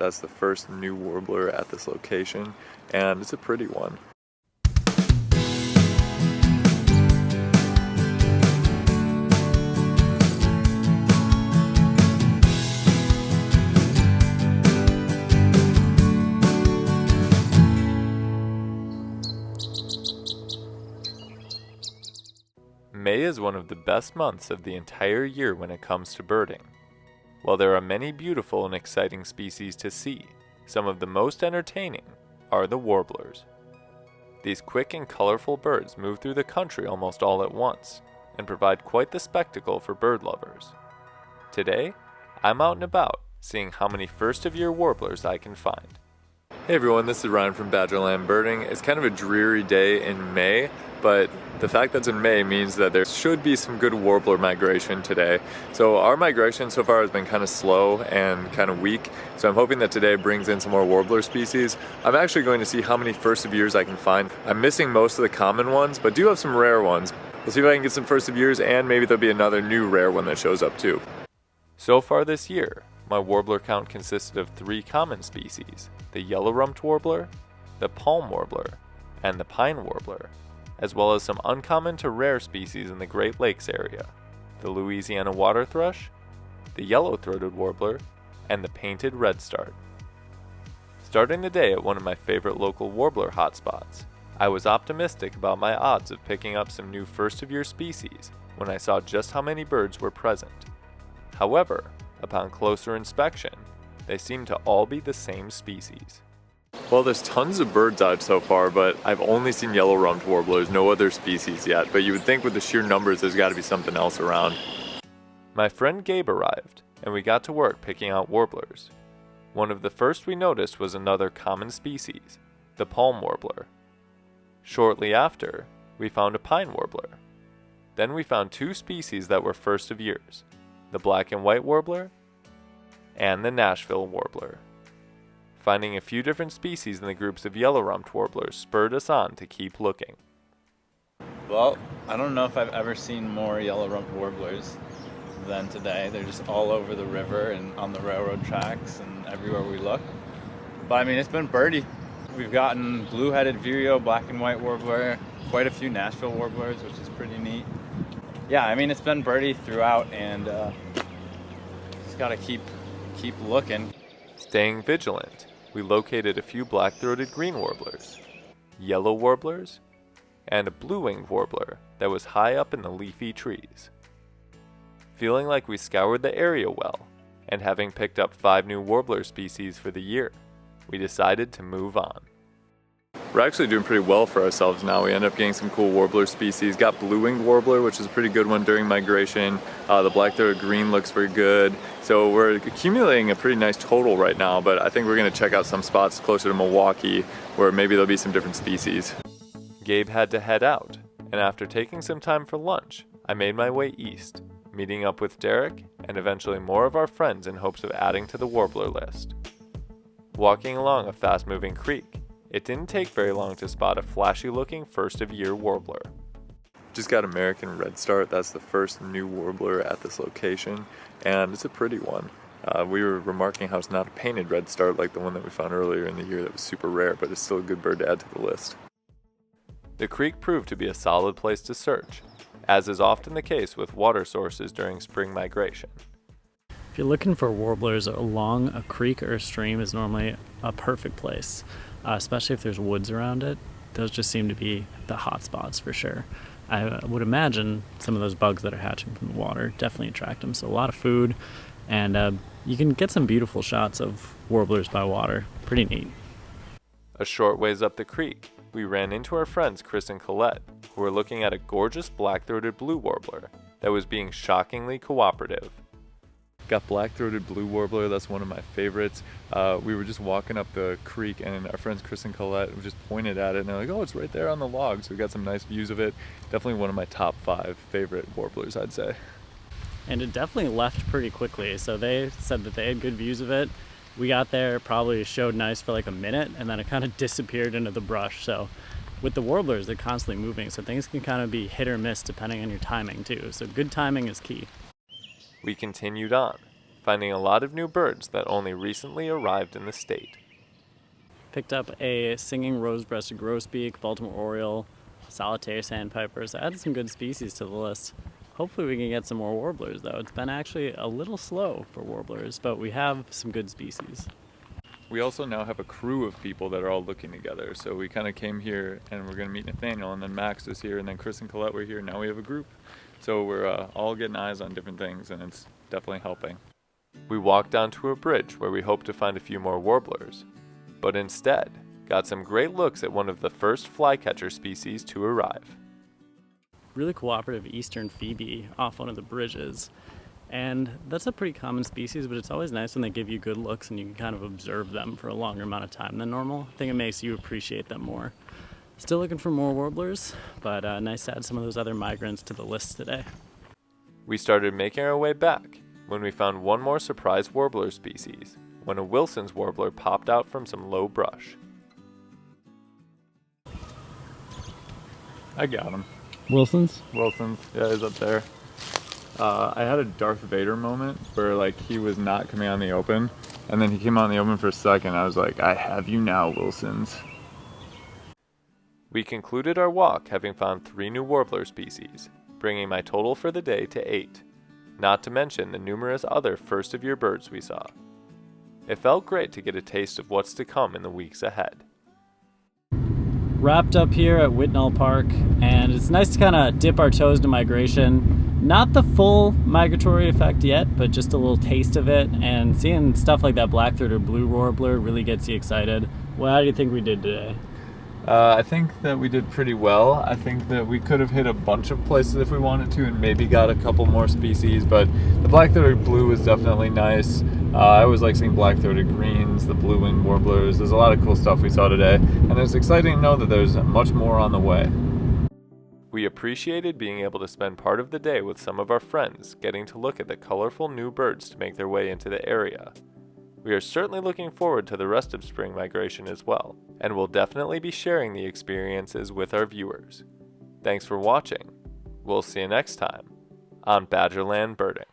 That's the first new warbler at this location, and it's a pretty one. May is one of the best months of the entire year when it comes to birding. While there are many beautiful and exciting species to see, some of the most entertaining are the warblers. These quick and colorful birds move through the country almost all at once and provide quite the spectacle for bird lovers. Today, I'm out and about seeing how many first-of-year warblers I can find. Hey everyone, this is Ryan from Badgerland Birding. It's kind of a dreary day in May, but the fact that it's in May means that there should be some good warbler migration today. So our migration so far has been kind of slow and kind of weak, so I'm hoping that today brings in some more warbler species. I'm actually going to see how many first of years I can find. I'm missing most of the common ones, but do have some rare ones. We'll see if I can get some first of years, and maybe there'll be another new rare one that shows up too. So far this year, my warbler count consisted of 3 common species: the yellow-rumped warbler, the palm warbler, and the pine warbler, as well as some uncommon to rare species in the Great Lakes area: the Louisiana water thrush, the yellow-throated warbler, and the painted redstart. Starting the day at one of my favorite local warbler hotspots, I was optimistic about my odds of picking up some new first-of-year species when I saw just how many birds were present. However, upon closer inspection, they seem to all be the same species. Well, there's tons of birds out so far, but I've only seen yellow-rumped warblers, no other species yet, but you would think with the sheer numbers there's got to be something else around. My friend Gabe arrived, and we got to work picking out warblers. One of the first we noticed was another common species, the palm warbler. Shortly after, we found a pine warbler. Then we found 2 species that were first of years: the black and white warbler and the Nashville warbler. Finding a few different species in the groups of yellow-rumped warblers spurred us on to keep looking. Well, I don't know if I've ever seen more yellow-rumped warblers than today. They're just all over the river and on the railroad tracks and everywhere we look. But I mean, it's been birdie. We've gotten blue-headed vireo, black and white warbler, quite a few Nashville warblers, which is pretty neat. Yeah, I mean, it's been birdie throughout, and just gotta keep looking. Staying vigilant, we located a few black-throated green warblers, yellow warblers, and a blue-winged warbler that was high up in the leafy trees. Feeling like we scoured the area well, and having picked up 5 new warbler species for the year, we decided to move on. We're actually doing pretty well for ourselves now. We ended up getting some cool warbler species. Got blue-winged warbler, which is a pretty good one during migration. The black-throated green looks very good. So we're accumulating a pretty nice total right now, but I think we're gonna check out some spots closer to Milwaukee where maybe there'll be some different species. Gabe had to head out, and after taking some time for lunch, I made my way east, meeting up with Derek and eventually more of our friends in hopes of adding to the warbler list. Walking along a fast-moving creek, it didn't take very long to spot a flashy-looking first-of-year warbler. Just got American redstart. That's the first new warbler at this location, and it's a pretty one. We were remarking how it's not a painted redstart like the one that we found earlier in the year that was super rare, but it's still a good bird to add to the list. The creek proved to be a solid place to search, as is often the case with water sources during spring migration. If you're looking for warblers along a creek or a stream is normally a perfect place. Especially if there's woods around it. Those just seem to be the hot spots for sure. I would imagine some of those bugs that are hatching from the water definitely attract them. So a lot of food, and you can get some beautiful shots of warblers by water. Pretty neat. A short ways up the creek, we ran into our friends Chris and Colette, who were looking at a gorgeous black-throated blue warbler that was being shockingly cooperative. Got black-throated blue warbler, that's one of my favorites. We were just walking up the creek and our friends Chris and Colette just pointed at it and they're like, oh, it's right there on the log. So we got some nice views of it. Definitely one of my top 5 favorite warblers, I'd say. And it definitely left pretty quickly. So they said that they had good views of it. We got there, probably showed nice for like a minute, and then it kind of disappeared into the brush. So with the warblers, they're constantly moving. So things can kind of be hit or miss depending on your timing too. So good timing is key. We continued on, finding a lot of new birds that only recently arrived in the state. Picked up a singing rose-breasted grosbeak, Baltimore oriole, solitary sandpiper. So added some good species to the list. Hopefully we can get some more warblers though. It's been actually a little slow for warblers, but we have some good species. We also now have a crew of people that are all looking together. So we kind of came here and we're going to meet Nathaniel, and then Max is here, and then Chris and Colette were here. Now we have a group. So we're all getting eyes on different things, and it's definitely helping. We walked down to a bridge where we hoped to find a few more warblers, but instead got some great looks at one of the first flycatcher species to arrive. Really cooperative eastern phoebe off one of the bridges. And that's a pretty common species, but it's always nice when they give you good looks and you can kind of observe them for a longer amount of time than normal. I think it makes you appreciate them more. Still looking for more warblers, but nice to add some of those other migrants to the list today. We started making our way back when we found one more surprise warbler species, when a Wilson's warbler popped out from some low brush. I got him. Wilson's? Wilson's, yeah, he's up there. I had a Darth Vader moment where like he was not coming out in the open, and then he came out in the open for a second. I was like, I have you now, Wilson's. We concluded our walk having found 3 new warbler species, bringing my total for the day to 8, not to mention the numerous other first-of-year birds we saw. It felt great to get a taste of what's to come in the weeks ahead. Wrapped up here at Whitnall Park, and it's nice to kind of dip our toes into migration. Not the full migratory effect yet, but just a little taste of it, and seeing stuff like that Blackthroated Blue warbler really gets you excited. Well, how do you think we did today? I think that we did pretty well. I think that we could have hit a bunch of places if we wanted to and maybe got a couple more species, but the Blackthroated Blue was definitely nice. I always like seeing Black-throated greens, the blue-winged warblers. There's a lot of cool stuff we saw today, and it's exciting to know that there's much more on the way. We appreciated being able to spend part of the day with some of our friends, getting to look at the colorful new birds to make their way into the area. We are certainly looking forward to the rest of spring migration as well, and will definitely be sharing the experiences with our viewers. Thanks for watching. We'll see you next time on Badgerland Birding.